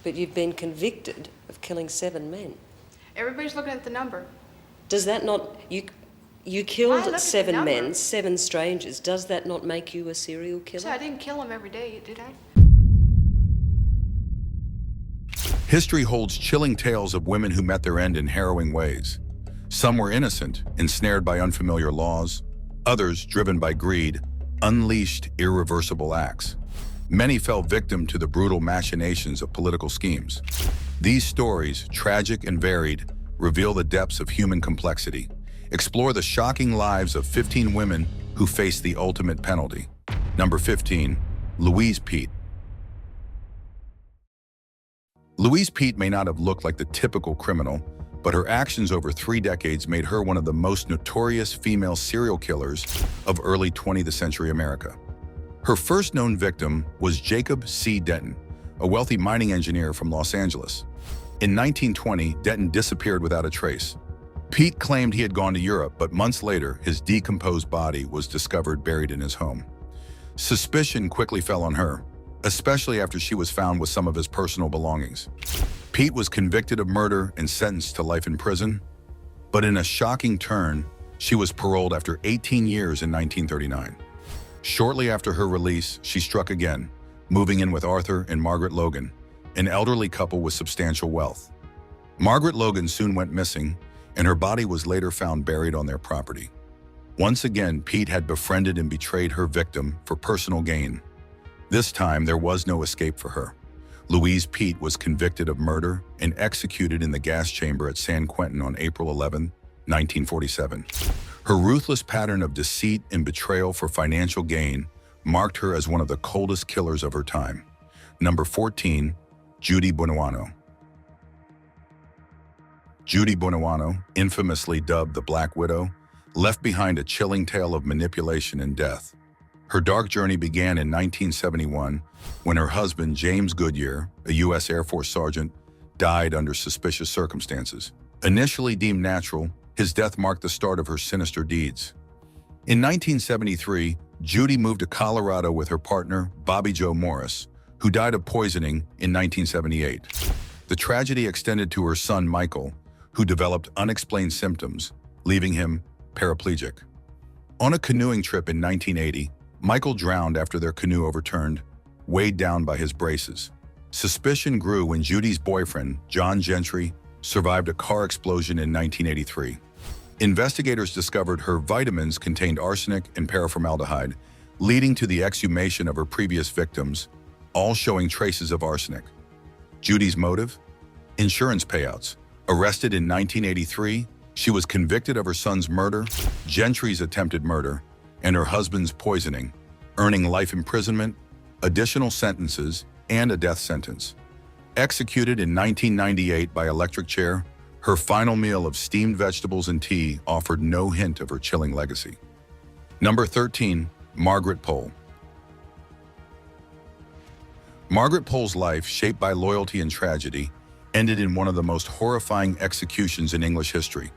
But you've been convicted of killing 7 men. Everybody's looking at the number. Does that not... You killed 7 men, 7 strangers. Does that not make you a serial killer? So I didn't kill them every day, did I? History holds chilling tales of women who met their end in harrowing ways. Some were innocent, ensnared by unfamiliar laws. Others, driven by greed, unleashed irreversible acts. Many fell victim to the brutal machinations of political schemes. These stories, tragic and varied, reveal the depths of human complexity. Explore the shocking lives of 15 women who faced the ultimate penalty. Number 15, Louise Peete. Louise Peete may not have looked like the typical criminal, but her actions over 3 decades made her one of the most notorious female serial killers of early 20th century America. Her first known victim was Jacob C. Denton, a wealthy mining engineer from Los Angeles. In 1920, Denton disappeared without a trace. Peete claimed he had gone to Europe, but months later, his decomposed body was discovered buried in his home. Suspicion quickly fell on her, especially after she was found with some of his personal belongings. Peete was convicted of murder and sentenced to life in prison, but in a shocking turn, she was paroled after 18 years in 1939. Shortly after her release, she struck again, moving in with Arthur and Margaret Logan, an elderly couple with substantial wealth. Margaret Logan soon went missing, and her body was later found buried on their property. Once again, Peete had befriended and betrayed her victim for personal gain. This time, there was no escape for her. Louise Peete was convicted of murder and executed in the gas chamber at San Quentin on April 11, 1947. Her ruthless pattern of deceit and betrayal for financial gain marked her as one of the coldest killers of her time. Number 14, Judy Buonuano. Judy Buonuano, infamously dubbed the Black Widow, left behind a chilling tale of manipulation and death. Her dark journey began in 1971 when her husband, James Goodyear, a U.S. Air Force sergeant, died under suspicious circumstances. Initially deemed natural, his death marked the start of her sinister deeds. In 1973, Judy moved to Colorado with her partner, Bobby Joe Morris, who died of poisoning in 1978. The tragedy extended to her son, Michael, who developed unexplained symptoms, leaving him paraplegic. On a canoeing trip in 1980, Michael drowned after their canoe overturned, weighed down by his braces. Suspicion grew when Judy's boyfriend, John Gentry, survived a car explosion in 1983. Investigators discovered her vitamins contained arsenic and paraformaldehyde, leading to the exhumation of her previous victims, all showing traces of arsenic. Judy's motive? Insurance payouts. Arrested in 1983, she was convicted of her son's murder, Gentry's attempted murder, and her husband's poisoning, earning life imprisonment, additional sentences, and a death sentence. Executed in 1998 by electric chair, her final meal of steamed vegetables and tea offered no hint of her chilling legacy. Number 13, Margaret Pohl. Margaret Pohl's life, shaped by loyalty and tragedy, ended in one of the most horrifying executions in English history.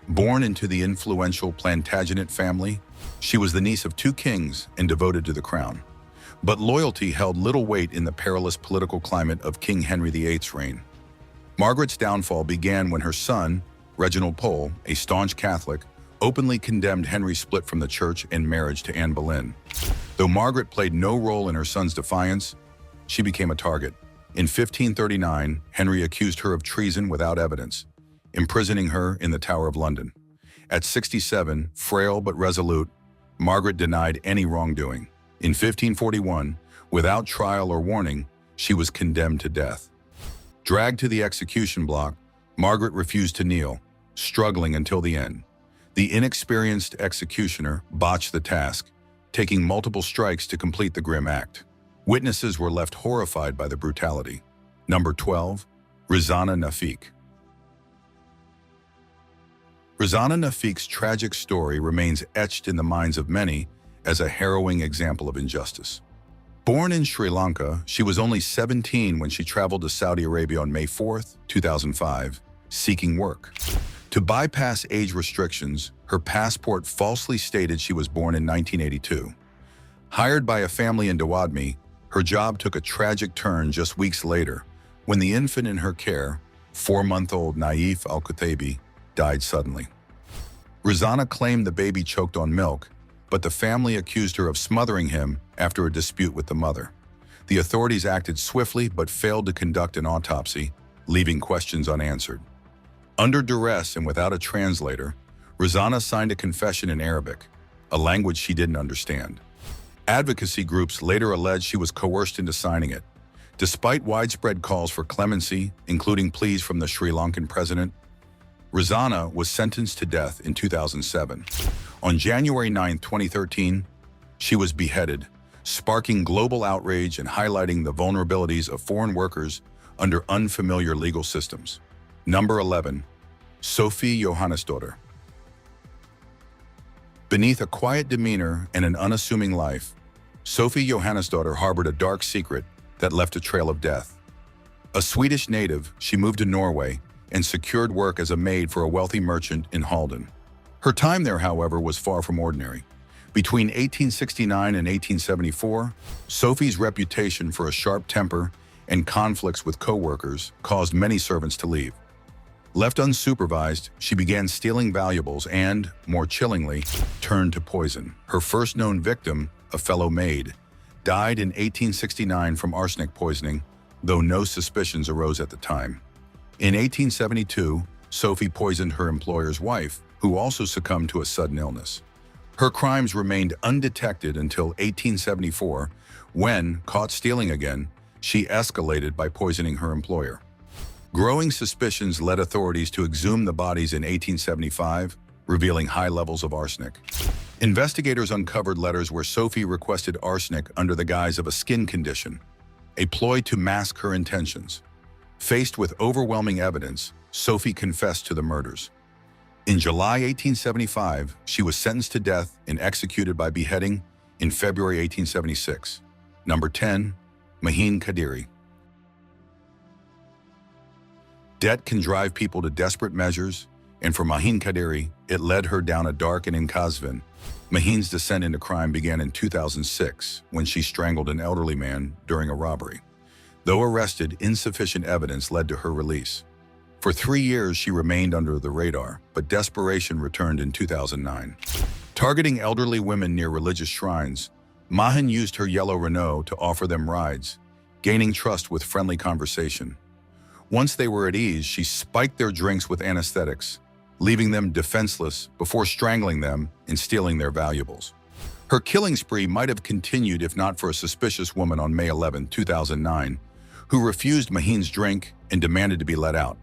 Born into the influential Plantagenet family, she was the niece of 2 kings and devoted to the crown. But loyalty held little weight in the perilous political climate of King Henry VIII's reign. Margaret's downfall began when her son, Reginald Pole, a staunch Catholic, openly condemned Henry's split from the church and marriage to Anne Boleyn. Though Margaret played no role in her son's defiance, she became a target. In 1539, Henry accused her of treason without evidence, imprisoning her in the Tower of London. At 67, frail but resolute, Margaret denied any wrongdoing. In 1541, without trial or warning, she was condemned to death. Dragged to the execution block, Margaret refused to kneel, struggling until the end. The inexperienced executioner botched the task, taking multiple strikes to complete the grim act. Witnesses were left horrified by the brutality. Number 12, Rizana Nafik. Rizana Nafik's tragic story remains etched in the minds of many as a harrowing example of injustice. Born in Sri Lanka, she was only 17 when she traveled to Saudi Arabia on May 4, 2005, seeking work. To bypass age restrictions, her passport falsely stated she was born in 1982. Hired by a family in Dawadmi, her job took a tragic turn just weeks later when the infant in her care, 4-month-old Naif Al-Kutaibi, died suddenly. Rizana claimed the baby choked on milk, but the family accused her of smothering him after a dispute with the mother. The authorities acted swiftly but failed to conduct an autopsy, leaving questions unanswered. Under duress and without a translator, Rizana signed a confession in Arabic, a language she didn't understand. Advocacy groups later alleged she was coerced into signing it. Despite widespread calls for clemency, including pleas from the Sri Lankan president, Rizana was sentenced to death in 2007. On January 9, 2013, she was beheaded, sparking global outrage and highlighting the vulnerabilities of foreign workers under unfamiliar legal systems. Number 11. Sophie Johannesdottir. Beneath a quiet demeanor and an unassuming life, Sophie Johannesdottir harbored a dark secret that left a trail of death. A Swedish native, she moved to Norway and secured work as a maid for a wealthy merchant in Halden. Her time there, however, was far from ordinary. Between 1869 and 1874, Sophie's reputation for a sharp temper and conflicts with co-workers caused many servants to leave. Left unsupervised, she began stealing valuables and, more chillingly, turned to poison. Her first known victim, a fellow maid, died in 1869 from arsenic poisoning, though no suspicions arose at the time. In 1872, Sophie poisoned her employer's wife, who also succumbed to a sudden illness. Her crimes remained undetected until 1874, when, caught stealing again, she escalated by poisoning her employer. Growing suspicions led authorities to exhume the bodies in 1875, revealing high levels of arsenic. Investigators uncovered letters where Sophie requested arsenic under the guise of a skin condition, a ploy to mask her intentions. Faced with overwhelming evidence, Sophie confessed to the murders. In July 1875, she was sentenced to death and executed by beheading in February 1876. Number 10. Mahin Kadiri. Debt can drive people to desperate measures, and for Mahin Kadiri, it led her down a dark and incasvin. Mahin's descent into crime began in 2006, when she strangled an elderly man during a robbery. Though arrested, insufficient evidence led to her release. For 3 years, she remained under the radar, but desperation returned in 2009. Targeting elderly women near religious shrines, Mahin used her yellow Renault to offer them rides, gaining trust with friendly conversation. Once they were at ease, she spiked their drinks with anesthetics, leaving them defenseless before strangling them and stealing their valuables. Her killing spree might have continued if not for a suspicious woman on May 11, 2009, who refused Mahin's drink and demanded to be let out.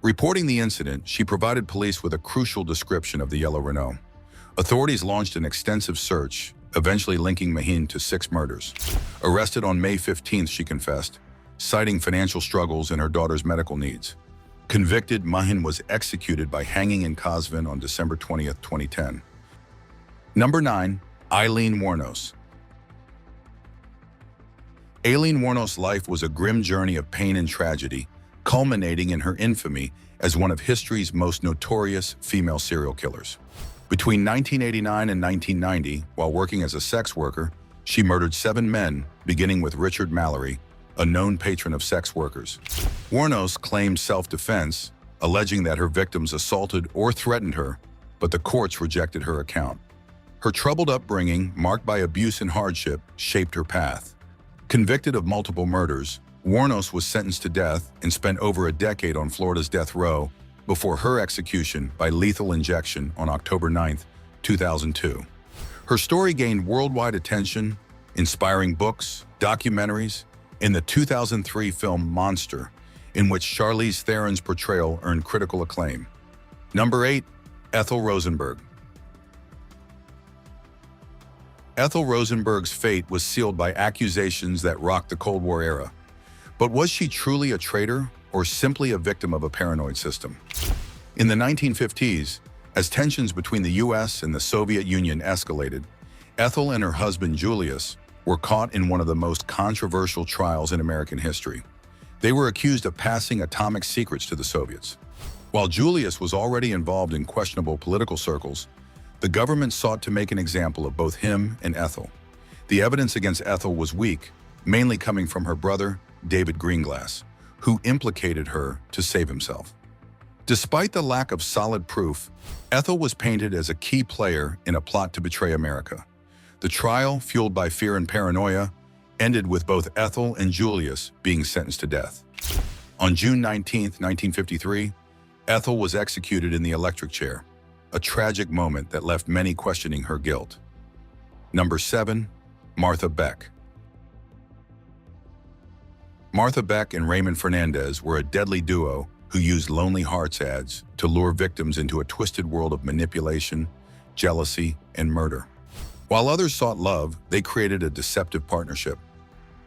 Reporting the incident, she provided police with a crucial description of the yellow Renault. Authorities launched an extensive search, eventually linking Mahin to 6 murders. Arrested on May 15th, she confessed, citing financial struggles and her daughter's medical needs. Convicted, Mahin was executed by hanging in Kasvin on December 20th, 2010. Number 9. Eileen Wuornos. Eileen Wuornos' life was a grim journey of pain and tragedy, culminating in her infamy as one of history's most notorious female serial killers. Between 1989 and 1990, while working as a sex worker, she murdered 7 men, beginning with Richard Mallory, a known patron of sex workers. Wuornos claimed self-defense, alleging that her victims assaulted or threatened her, but the courts rejected her account. Her troubled upbringing, marked by abuse and hardship, shaped her path. Convicted of multiple murders, Wuornos was sentenced to death and spent over a decade on Florida's death row before her execution by lethal injection on October 9, 2002. Her story gained worldwide attention, inspiring books, documentaries, and the 2003 film Monster, in which Charlize Theron's portrayal earned critical acclaim. Number 8. Ethel Rosenberg. Ethel Rosenberg's fate was sealed by accusations that rocked the Cold War era. But was she truly a traitor or simply a victim of a paranoid system? In the 1950s, as tensions between the US and the Soviet Union escalated, Ethel and her husband Julius were caught in one of the most controversial trials in American history. They were accused of passing atomic secrets to the Soviets. While Julius was already involved in questionable political circles, the government sought to make an example of both him and Ethel. The evidence against Ethel was weak, mainly coming from her brother, David Greenglass, who implicated her to save himself. Despite the lack of solid proof, Ethel was painted as a key player in a plot to betray America. The trial, fueled by fear and paranoia, ended with both Ethel and Julius being sentenced to death. On June 19, 1953, Ethel was executed in the electric chair, a tragic moment that left many questioning her guilt. Number 7. Martha Beck. Martha Beck and Raymond Fernandez were a deadly duo who used Lonely Hearts ads to lure victims into a twisted world of manipulation, jealousy, and murder. While others sought love, they created a deceptive partnership.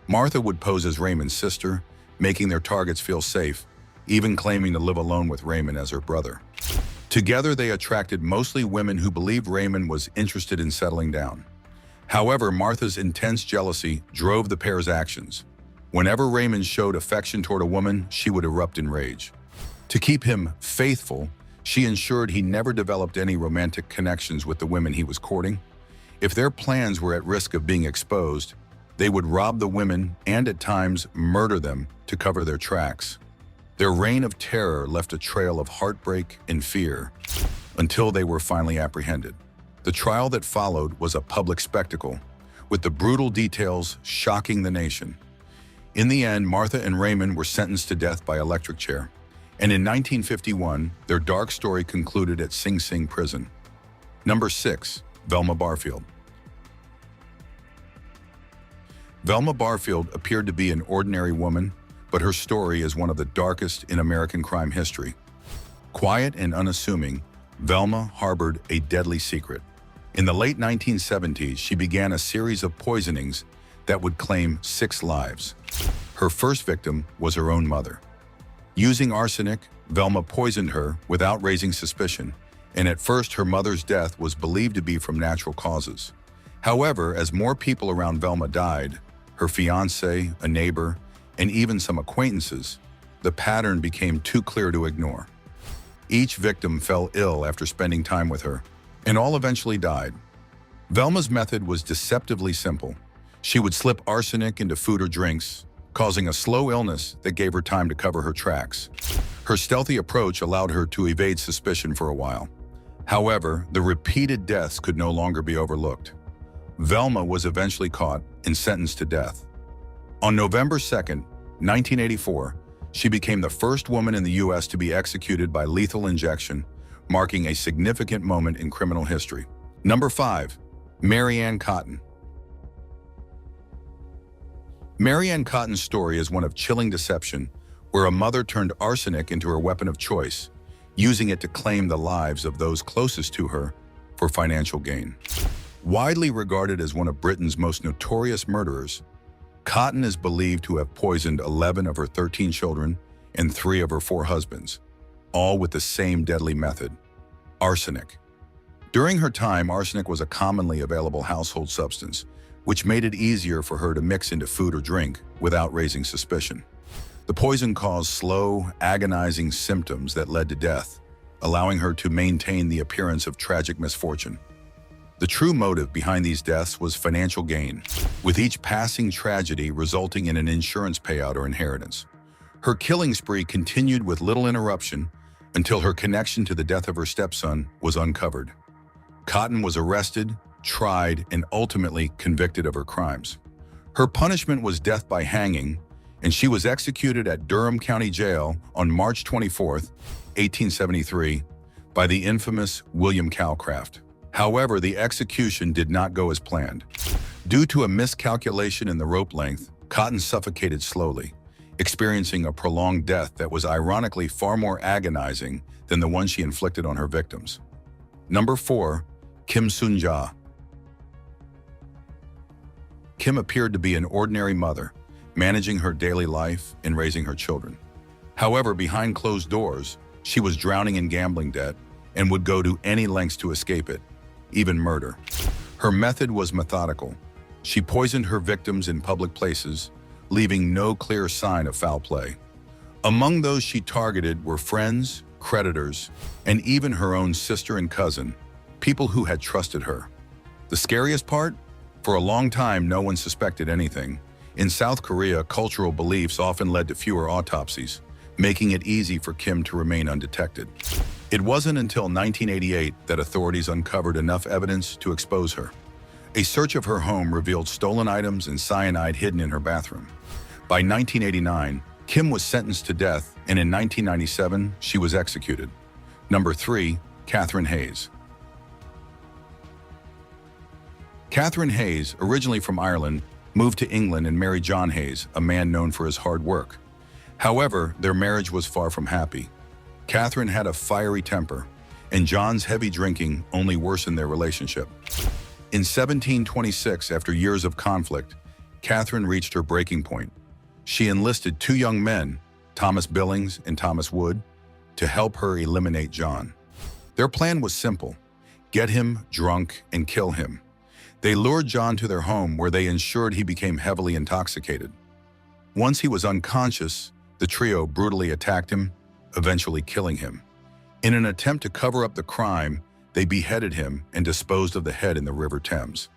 Martha would pose as Raymond's sister, making their targets feel safe, even claiming to live alone with Raymond as her brother. Together, they attracted mostly women who believed Raymond was interested in settling down. However, Martha's intense jealousy drove the pair's actions. Whenever Raymond showed affection toward a woman, she would erupt in rage. To keep him faithful, she ensured he never developed any romantic connections with the women he was courting. If their plans were at risk of being exposed, they would rob the women and at times murder them to cover their tracks. Their reign of terror left a trail of heartbreak and fear until they were finally apprehended. The trial that followed was a public spectacle, with the brutal details shocking the nation. In the end, Martha and Raymond were sentenced to death by electric chair, and in 1951, their dark story concluded at Sing Sing prison. Number 6. Velma Barfield. Velma Barfield appeared to be an ordinary woman, but her story is one of the darkest in American crime history. Quiet and unassuming, Velma harbored a deadly secret. In the late 1970s, she began a series of poisonings that would claim 6 lives. Her first victim was her own mother. Using arsenic, Velma poisoned her without raising suspicion, and at first her mother's death was believed to be from natural causes. However, as more people around Velma died, her fiancé, a neighbor, and even some acquaintances, the pattern became too clear to ignore. Each victim fell ill after spending time with her, and all eventually died. Velma's method was deceptively simple. She would slip arsenic into food or drinks, causing a slow illness that gave her time to cover her tracks. Her stealthy approach allowed her to evade suspicion for a while. However, the repeated deaths could no longer be overlooked. Velma was eventually caught and sentenced to death. On November 2, 1984, she became the first woman in the U.S. to be executed by lethal injection, marking a significant moment in criminal history. Number 5. Mary Ann Cotton. Mary Ann Cotton's story is one of chilling deception, where a mother turned arsenic into her weapon of choice, using it to claim the lives of those closest to her for financial gain. Widely regarded as one of Britain's most notorious murderers, Cotton is believed to have poisoned 11 of her 13 children and 3 of her 4 husbands, all with the same deadly method: arsenic. During her time, arsenic was a commonly available household substance, which made it easier for her to mix into food or drink without raising suspicion. The poison caused slow, agonizing symptoms that led to death, allowing her to maintain the appearance of tragic misfortune. The true motive behind these deaths was financial gain, with each passing tragedy resulting in an insurance payout or inheritance. Her killing spree continued with little interruption until her connection to the death of her stepson was uncovered. Cotton was arrested, tried, and ultimately convicted of her crimes. Her punishment was death by hanging, and she was executed at Durham County Jail on March 24, 1873, by the infamous William Calcraft. However, the execution did not go as planned. Due to a miscalculation in the rope length, Cotton suffocated slowly, experiencing a prolonged death that was ironically far more agonizing than the one she inflicted on her victims. Number 4. Kim Soon-ja. Kim appeared to be an ordinary mother, managing her daily life and raising her children. However, behind closed doors, she was drowning in gambling debt and would go to any lengths to escape it, even murder. Her method was methodical. She poisoned her victims in public places, leaving no clear sign of foul play. Among those she targeted were friends, creditors, and even her own sister and cousin, people who had trusted her. The scariest part? For a long time, no one suspected anything, In South Korea, cultural beliefs often led to fewer autopsies, making it easy for Kim to remain undetected. It wasn't until 1988 that authorities uncovered enough evidence to expose her. A search of her home revealed stolen items and cyanide hidden in her bathroom. By 1989, Kim was sentenced to death, and in 1997, she was executed. Number 3. Catherine Hayes. Catherine Hayes, originally from Ireland, moved to England and married John Hayes, a man known for his hard work. However, their marriage was far from happy. Catherine had a fiery temper, and John's heavy drinking only worsened their relationship. In 1726, after years of conflict, Catherine reached her breaking point. She enlisted 2 young men, Thomas Billings and Thomas Wood, to help her eliminate John. Their plan was simple: get him drunk and kill him. They lured John to their home, where they ensured he became heavily intoxicated. Once he was unconscious, the trio brutally attacked him, eventually killing him. In an attempt to cover up the crime, they beheaded him and disposed of the head in the River Thames.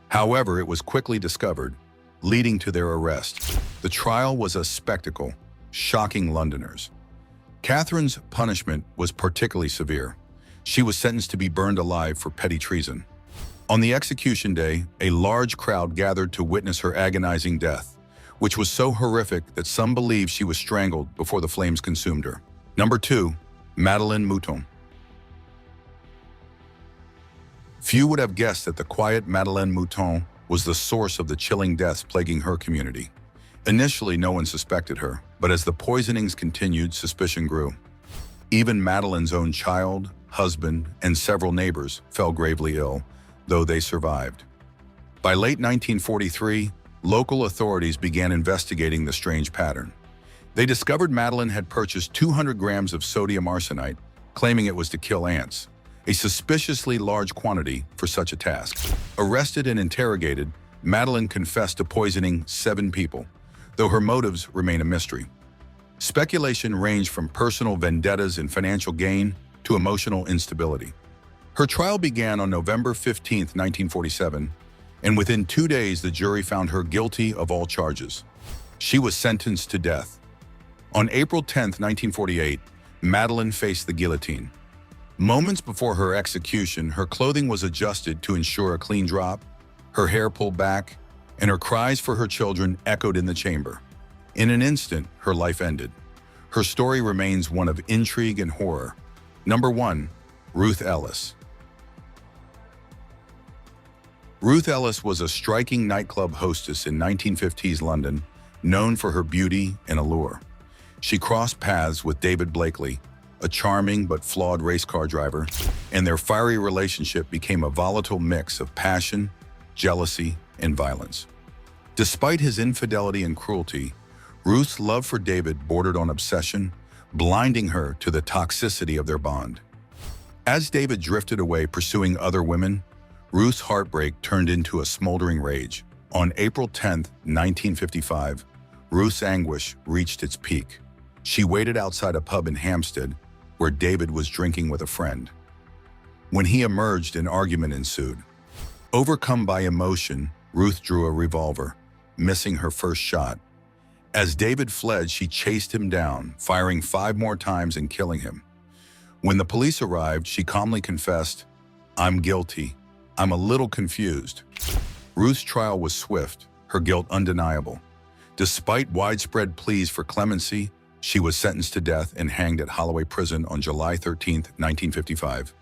However, it was quickly discovered, leading to their arrest. The trial was a spectacle, shocking Londoners. Catherine's punishment was particularly severe. She was sentenced to be burned alive for petty treason. On the execution day, a large crowd gathered to witness her agonizing death, which was so horrific that some believe she was strangled before the flames consumed her. Number 2. Madeleine Mouton. Few would have guessed that the quiet Madeleine Mouton was the source of the chilling deaths plaguing her community. Initially, no one suspected her, but as the poisonings continued, suspicion grew. Even Madeleine's own child, husband, and several neighbors fell gravely ill, though they survived. By late 1943, local authorities began investigating the strange pattern. They discovered Madeleine had purchased 200 grams of sodium arsenite, claiming it was to kill ants, a suspiciously large quantity for such a task. Arrested and interrogated, Madeleine confessed to poisoning 7 people, though her motives remain a mystery. Speculation ranged from personal vendettas and financial gain to emotional instability. Her trial began on November 15, 1947, and within 2 days the jury found her guilty of all charges. She was sentenced to death. On April 10, 1948, Madeleine faced the guillotine. Moments before her execution, her clothing was adjusted to ensure a clean drop, her hair pulled back, and her cries for her children echoed in the chamber. In an instant, her life ended. Her story remains one of intrigue and horror. Number 1. Ruth Ellis. Ruth Ellis was a striking nightclub hostess in 1950s London, known for her beauty and allure. She crossed paths with David Blakely, a charming but flawed race car driver, and their fiery relationship became a volatile mix of passion, jealousy, and violence. Despite his infidelity and cruelty, Ruth's love for David bordered on obsession, blinding her to the toxicity of their bond. As David drifted away pursuing other women, Ruth's heartbreak turned into a smoldering rage. On April 10, 1955, Ruth's anguish reached its peak. She waited outside a pub in Hampstead, where David was drinking with a friend. When he emerged, an argument ensued. Overcome by emotion, Ruth drew a revolver, missing her first shot. As David fled, she chased him down, firing 5 more times and killing him. When the police arrived, she calmly confessed, "I'm guilty. I'm a little confused." Ruth's trial was swift, her guilt undeniable. Despite widespread pleas for clemency, she was sentenced to death and hanged at Holloway Prison on July 13, 1955,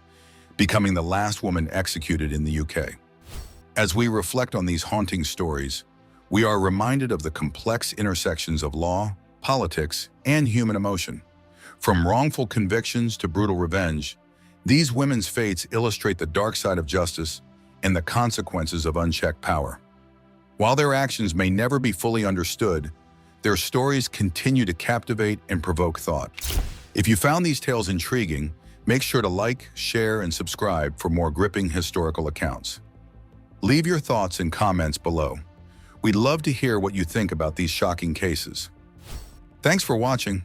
becoming the last woman executed in the UK. As we reflect on these haunting stories, we are reminded of the complex intersections of law, politics, and human emotion. From wrongful convictions to brutal revenge, these women's fates illustrate the dark side of justice and the consequences of unchecked power. While their actions may never be fully understood, their stories continue to captivate and provoke thought. If you found these tales intriguing, make sure to like, share, and subscribe for more gripping historical accounts. Leave your thoughts and comments below. We'd love to hear what you think about these shocking cases. Thanks for watching.